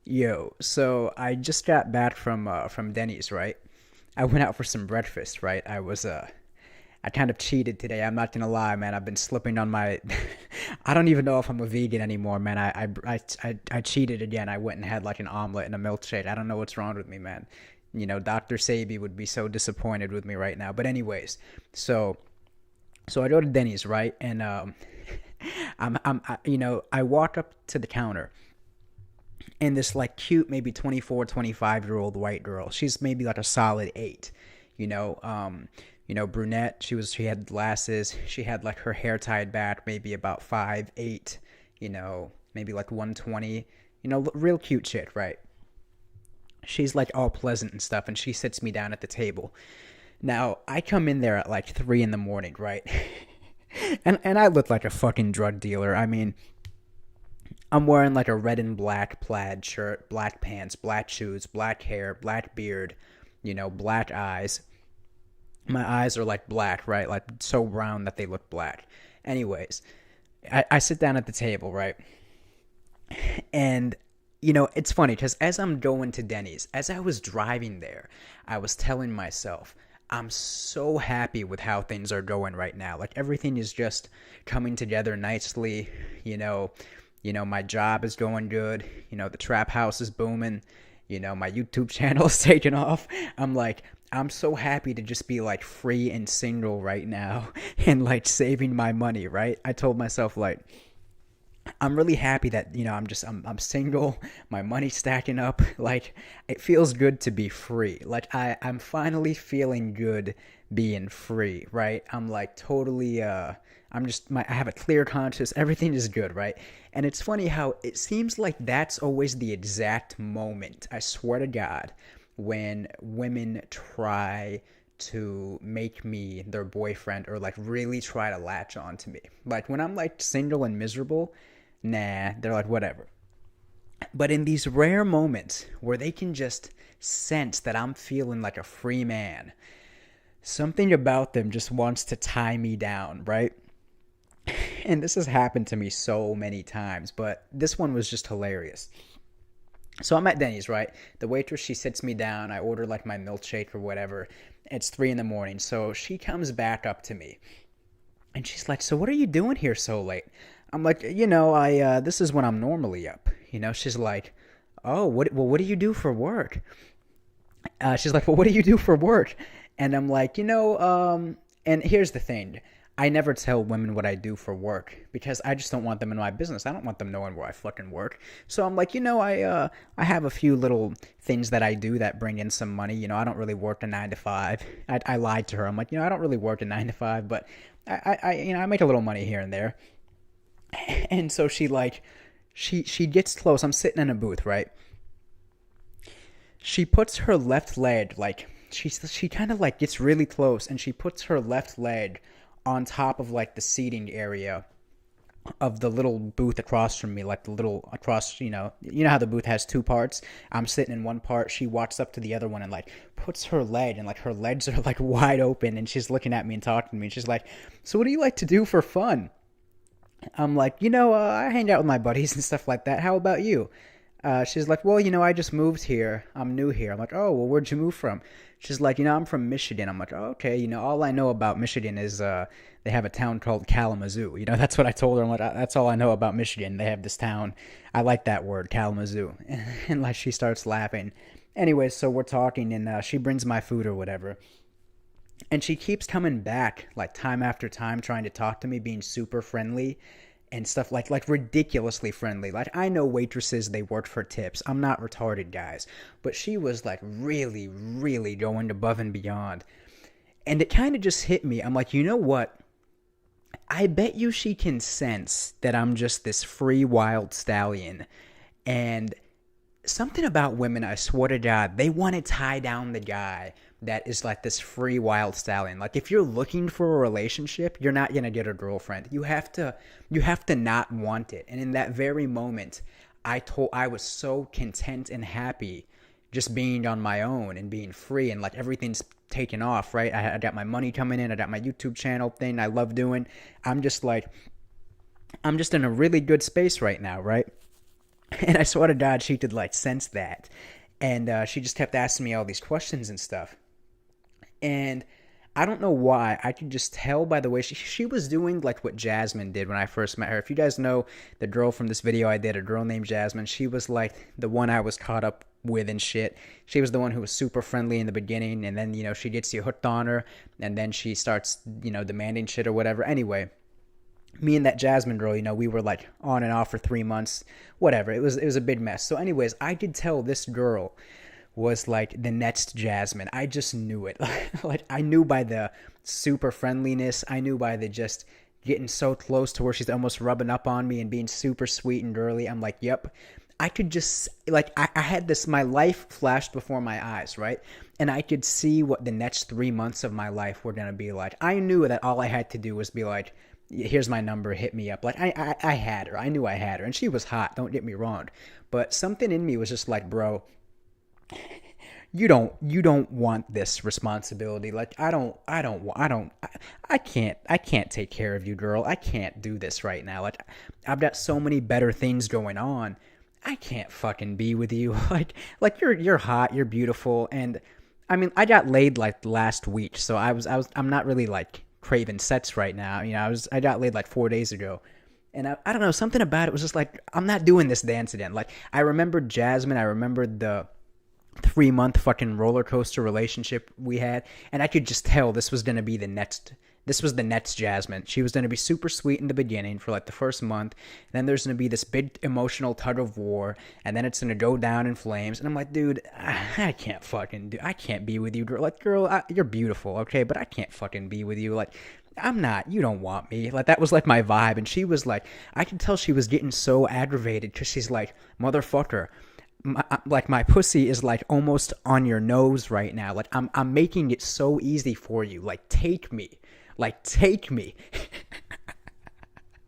Yo, so I just got back from Denny's, right? I went out for some breakfast, right? I kind of cheated today. I'm not gonna lie, man. I've been slipping on my I don't even know if I'm a vegan anymore, man. I cheated again. I went and had like an omelet and a milkshake. I don't know what's wrong with me, man. Dr. Sabi would be so disappointed with me right now. But anyways, so so I go to Denny's, right? And I walk up to the counter and this like cute maybe 24, 25 year old white girl, she's maybe like a solid 8, you know um brunette. She had glasses, she had like her hair tied back, maybe about 5'8", maybe like 120, real cute shit, right? She's like all pleasant and stuff, and she sits me down at the table. Now I come in there at like 3 in the morning, right? And I look like a fucking drug dealer. I mean, I'm wearing like a red and black plaid shirt, black pants, black shoes, black hair, black beard, black eyes. My eyes are like black, right? Like so brown that they look black. Anyways, I sit down at the table, right? And, it's funny because as I'm going to Denny's, as I was driving there, I was telling myself, I'm so happy with how things are going right now. Like everything is just coming together nicely. You know, my job is going good. The trap house is booming. My YouTube channel is taking off. I'm like, I'm so happy to just be like free and single right now and like saving my money, right? I told myself like I'm really happy that I'm single, my money's stacking up. Like it feels good to be free. Like I'm finally feeling good being free, right? I'm like totally I have a clear conscience. Everything is good, right? And it's funny how it seems like that's always the exact moment, I swear to God, when women try to make me their boyfriend or like really try to latch on to me. Like when I'm like single and miserable, nah, they're like, whatever. But in these rare moments where they can just sense that I'm feeling like a free man, something about them just wants to tie me down, right? And this has happened to me so many times, but this one was just hilarious. So I'm at Denny's, right? The waitress, she sits me down. I order like my milkshake or whatever. It's 3 in the morning. So she comes back up to me and she's like, "So what are you doing here so late?" I'm like, this is when I'm normally up. She's like, "Oh, what do you do for work?" She's like, "Well, what do you do for work?" And I'm like, and here's the thing. I never tell women what I do for work because I just don't want them in my business. I don't want them knowing where I fucking work. So I'm like, I have a few little things that I do that bring in some money. I don't really work a 9 to 5. I lied to her. I'm like, I don't really work a 9 to 5, but I make a little money here and there. And so she like, she gets close. I'm sitting in a booth, right? She puts her left leg like she kind of like gets really close, and she puts her left leg on top of like the seating area of the little booth across from me, like the little across, how the booth has two parts. I'm sitting in one part. She walks up to the other one and like puts her leg, and like her legs are like wide open, and she's looking at me and talking to me. And she's like, "So what do you like to do for fun?" I'm like, I hang out with my buddies and stuff like that. How about you? She's like, "Well, I just moved here. I'm new here." I'm like, "Oh, well, where'd you move from?" She's like, "I'm from Michigan." I'm like, "Oh, okay. All I know about Michigan is they have a town called Kalamazoo." That's what I told her. I'm like, "That's all I know about Michigan. They have this town. I like that word, Kalamazoo." And like she starts laughing. Anyway, so we're talking, and she brings my food or whatever. And she keeps coming back like time after time trying to talk to me, being super friendly and stuff like ridiculously friendly. Like I know waitresses, they work for tips. I'm not retarded, guys, but she was like really really going above and beyond. And it kind of just hit me. I'm like, "You know what? I bet you she can sense that I'm just this free wild stallion." And something about women, I swear to God, they want to tie down the guy that is like this free wild stallion. Like if you're looking for a relationship, you're not gonna get a girlfriend. You have to not want it. And in that very moment, I was so content and happy just being on my own and being free, and like everything's taken off, right? I got my money coming in, I got my YouTube channel thing I love doing. I'm just in a really good space right now, right? And I swear to God, she could like sense that. And she just kept asking me all these questions and stuff. And I don't know why. I could just tell by the way she was doing like what Jasmine did when I first met her. If you guys know the girl from this video I did, a girl named Jasmine, she was like the one I was caught up with and shit. She was the one who was super friendly in the beginning, and then, she gets you hooked on her, and then she starts, demanding shit or whatever. Anyway, me and that Jasmine girl, we were like on and off for 3 months, whatever. It was a big mess. So anyways, I could tell this girl was like the next Jasmine. I just knew it. Like I knew by the super friendliness. I knew by the just getting so close to where she's almost rubbing up on me and being super sweet and girly. I'm like, yep. I could just like I had this, my life flashed before my eyes, right? And I could see what the next 3 months of my life were gonna be like. I knew that all I had to do was be like, here's my number, hit me up. Like I had her. I knew I had her, and she was hot. Don't get me wrong, but something in me was just like, bro, you don't want this responsibility. Like I can't take care of you, girl. I can't do this right now. Like I've got so many better things going on. I can't fucking be with you. Like you're hot, you're beautiful, and I mean I got laid like last week, so I'm not really like craving sex right now. I got laid like 4 days ago. And I don't know, something about it was just like, I'm not doing this dance again. Like, I remembered Jasmine. I remembered the 3 month fucking roller coaster relationship we had, and I could just tell this was gonna be the next. This was the next Jasmine. She was gonna be super sweet in the beginning for like the first month. Then there's gonna be this big emotional tug of war, and then it's gonna go down in flames. And I'm like, dude, I can't fucking do. I can't be with you, girl. Like, girl, you're beautiful, okay, but I can't fucking be with you. Like, I'm not. You don't want me. Like, that was like my vibe. And she was like, I could tell she was getting so aggravated because she's like, motherfucker, my pussy is like almost on your nose right now. Like I'm making it so easy for you. Like take me,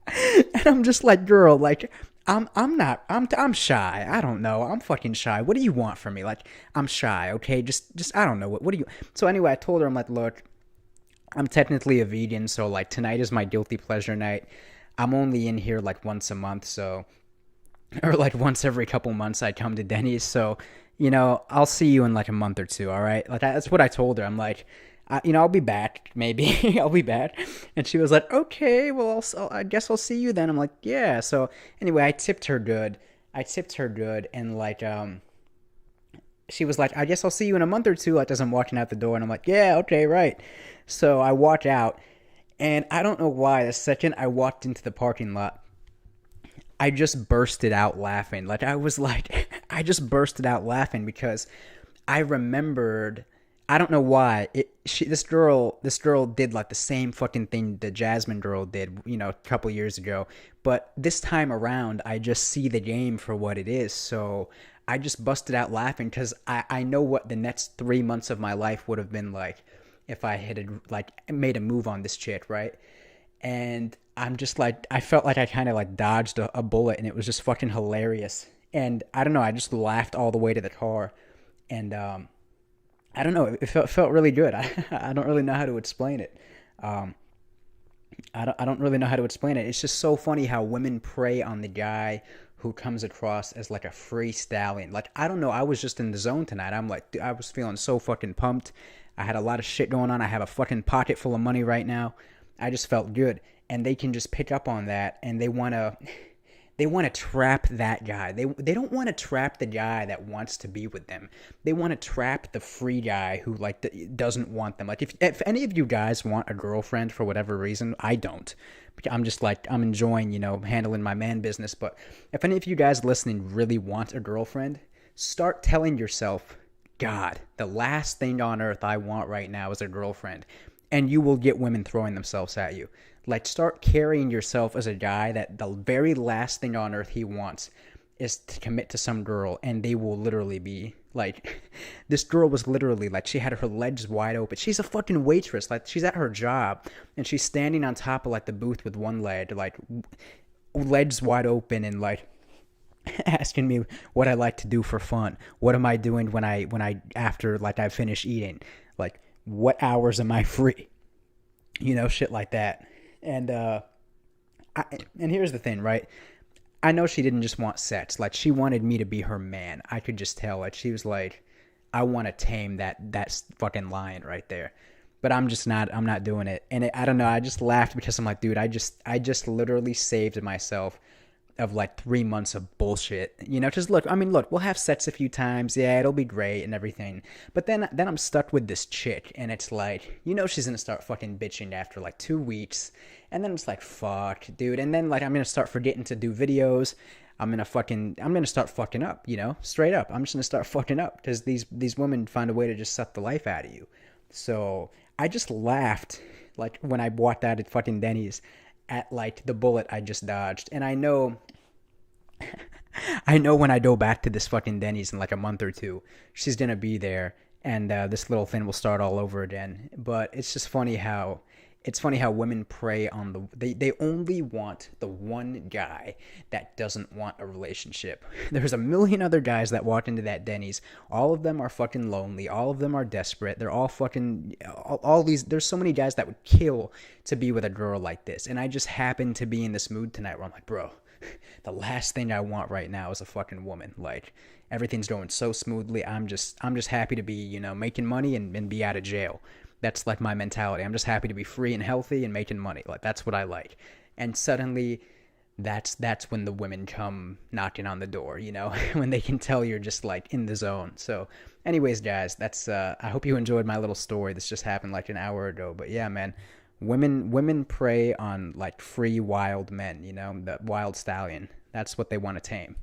and I'm just like, girl, like I'm shy. I don't know. I'm fucking shy. What do you want from me? Like I'm shy. Okay, just I don't know. What do you? So anyway, I told her, I'm like, look, I'm technically a vegan, so like tonight is my guilty pleasure night. I'm only in here like once a month, so or like once every couple months I come to Denny's. So, I'll see you in like a month or two. All right. Like that's what I told her. I'm like, I'll be back. Maybe I'll be back. And she was like, okay, well, I guess I'll see you then. I'm like, yeah. So anyway, I tipped her good. And like, she was like, I guess I'll see you in a month or two. Like as I'm walking out the door, and I'm like, yeah, okay, right. So I walk out, and I don't know why. The second I walked into the parking lot, I just bursted out laughing. Like I was like, I just bursted out laughing because I remembered. I don't know why this girl did like the same fucking thing the Jasmine girl did, a couple years ago. But this time around, I just see the game for what it is. So I just busted out laughing because I know what the next 3 months of my life would have been like if I had like made a move on this chick, right? And I'm just like, I felt like I kind of like dodged a bullet, and it was just fucking hilarious. And I don't know, I just laughed all the way to the car. And I don't know, it felt really good. I don't really know how to explain it. Um, I don't really know how to explain it. It's just so funny how women prey on the guy who comes across as like a free stallion. Like, I don't know, I was just in the zone tonight. I'm like, dude, I was feeling so fucking pumped. I had a lot of shit going on. I have a fucking pocket full of money right now. I just felt good. And they can just pick up on that, and they want to trap that guy. They don't want to trap the guy that wants to be with them. They want to trap the free guy who like doesn't want them. Like if any of you guys want a girlfriend for whatever reason, I don't. I'm just like, I'm enjoying, handling my man business. But if any of you guys listening really want a girlfriend, start telling yourself, God, the last thing on earth I want right now is a girlfriend. And you will get women throwing themselves at you. Like, start carrying yourself as a guy that the very last thing on earth he wants is to commit to some girl, and they will literally be like, this girl was literally like, she had her legs wide open. She's a fucking waitress. Like, she's at her job, and she's standing on top of like the booth with one leg, like legs wide open, and like asking me what I like to do for fun. What am I doing when I after like I finish eating? Like, what hours am I free? Shit like that. And and here's the thing, right? I know she didn't just want sex. Like, she wanted me to be her man. I could just tell. Like, she was like, I want to tame that fucking lion right there. But I'm just not. I'm not doing it. And I don't know. I just laughed because I'm like, dude, I just literally saved myself of like 3 months of bullshit. Just look. I mean, look, we'll have sex a few times. Yeah, it'll be great and everything. But then I'm stuck with this chick, and it's like, she's gonna start fucking bitching after like 2 weeks, and then it's like, fuck, dude. And then like I'm gonna start forgetting to do videos. I'm gonna start fucking up. Straight up. I'm just gonna start fucking up because these women find a way to just suck the life out of you. So I just laughed like when I walked out at fucking Denny's at like the bullet I just dodged. And I know when I go back to this fucking Denny's in like a month or two, she's gonna be there, and this little thing will start all over again. But it's funny how women prey on they only want the one guy that doesn't want a relationship. There's a million other guys that walk into that Denny's. All of them are fucking lonely. All of them are desperate. They're all fucking all these. There's so many guys that would kill to be with a girl like this. And I just happen to be in this mood tonight where I'm like, bro, the last thing I want right now is a fucking woman. Like, everything's going so smoothly. I'm just happy to be, making money and be out of jail. That's like my mentality. I'm just happy to be free and healthy and making money. Like, that's what I like. And suddenly that's when the women come knocking on the door, when they can tell you're just like in the zone. So anyways, guys, that's I hope you enjoyed my little story. This just happened like an hour ago. But yeah, man, women prey on like free wild men, the wild stallion. That's what they want to tame.